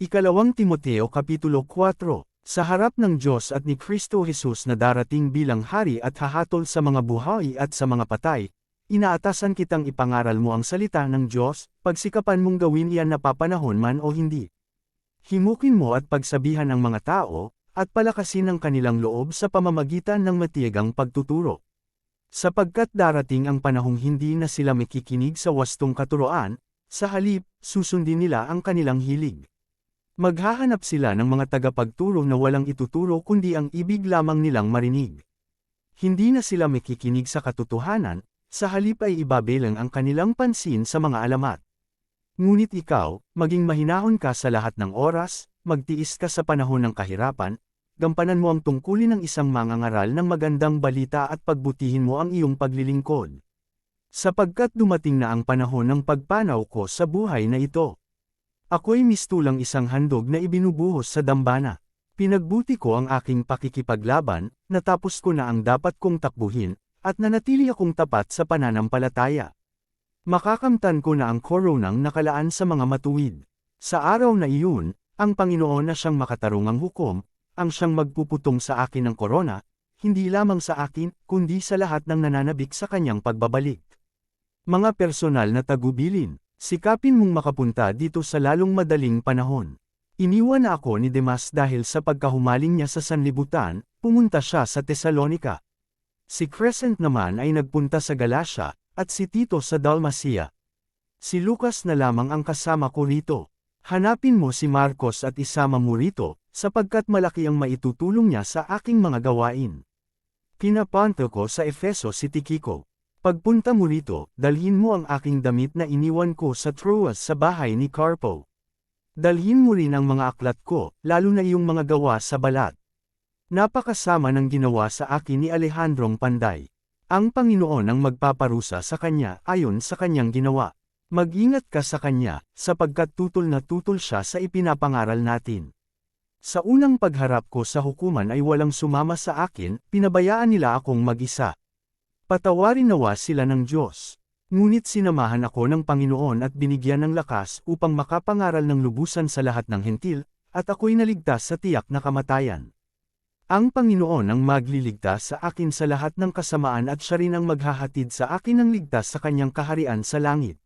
Ikalawang Timoteo Kapitulo 4, sa harap ng Diyos at ni Kristo Jesus na darating bilang hari at hahatol sa mga buhay at sa mga patay, inaatasan kitang ipangaral mo ang salita ng Diyos, pagsikapan mong gawin iyan napapanahon man o hindi. Himukin mo at pagsabihan ang mga tao, at palakasin ang kanilang loob sa pamamagitan ng matiyagang pagtuturo. Sapagkat darating ang panahong hindi na sila makikinig sa wastong katuroan, sa halip, susundin nila ang kanilang hilig. Maghahanap sila ng mga tagapagturo na walang ituturo kundi ang ibig lamang nilang marinig. Hindi na sila makikinig sa katotohanan, sa halip ay ibabelang ang kanilang pansin sa mga alamat. Ngunit ikaw, maging mahinahon ka sa lahat ng oras, magtiis ka sa panahon ng kahirapan, gampanan mo ang tungkulin ng isang mangangaral ng magandang balita at pagbutihin mo ang iyong paglilingkod. Sapagkat dumating na ang panahon ng pagpanaw ko sa buhay na ito. Ako'y mistulang isang handog na ibinubuhos sa dambana. Pinagbuti ko ang aking pakikipaglaban, natapos ko na ang dapat kong takbuhin, at nanatili akong tapat sa pananampalataya. Makakamtan ko na ang koronang nakalaan sa mga matuwid. Sa araw na iyon, ang Panginoon na siyang makatarungang hukom, ang siyang magpuputong sa akin ng korona, hindi lamang sa akin, kundi sa lahat ng nananabik sa kanyang pagbabalik. Mga personal na tagubilin. Sikapin mong makapunta dito sa lalong madaling panahon. Iniwan na ako ni Demas dahil sa pagkahumaling niya sa sanlibutan, pumunta siya sa Tesalonica. Si Crescent naman ay nagpunta sa Galacia, at si Tito sa Dalmacia. Si Lucas na lamang ang kasama ko rito. Hanapin mo si Marcos at isama mo rito, sapagkat malaki ang maitutulong niya sa aking mga gawain. Pinapunta ko sa Efeso si Tikiko. Pagpunta mo rito, dalhin mo ang aking damit na iniwan ko sa Troas sa bahay ni Carpo. Dalhin mo rin ang mga aklat ko, lalo na iyong mga gawa sa balat. Napakasama ng ginawa sa akin ni Alejandrong Panday. Ang Panginoon ang magpaparusa sa kanya ayon sa kanyang ginawa. Mag-ingat ka sa kanya, sapagkat tutol na tutol siya sa ipinapangaral natin. Sa unang pagharap ko sa hukuman ay walang sumama sa akin, pinabayaan nila akong mag-isa. Patawarin nawa sila ng Diyos. Ngunit sinamahan ako ng Panginoon at binigyan ng lakas upang makapangaral ng lubusan sa lahat ng hentil, at ako'y naligtas sa tiyak na kamatayan. Ang Panginoon ang magliligtas sa akin sa lahat ng kasamaan at siya rin ang maghahatid sa akin ng ligtas sa kanyang kaharian sa langit.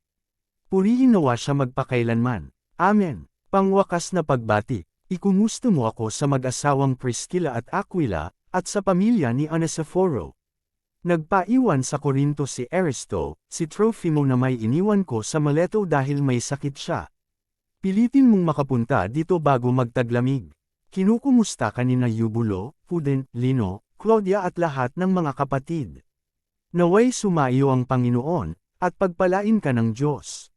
Purihin nawa siya magpakailanman. Amen. Pangwakas na pagbati. Ikumusta mo ako sa mag-asawang Priscilla at Aquila, at sa pamilya ni Onesiforo. Nagpaiwan sa Korinto si Aristo, si Tropimo na may iniwan ko sa Mileto dahil may sakit siya. Pilitin mong makapunta dito bago magtaglamig. Kinukumusta ka ni na Eubulo, Puden, Lino, Claudia at lahat ng mga kapatid. Naway sumaiyo ang Panginoon, at pagpalain ka ng Diyos.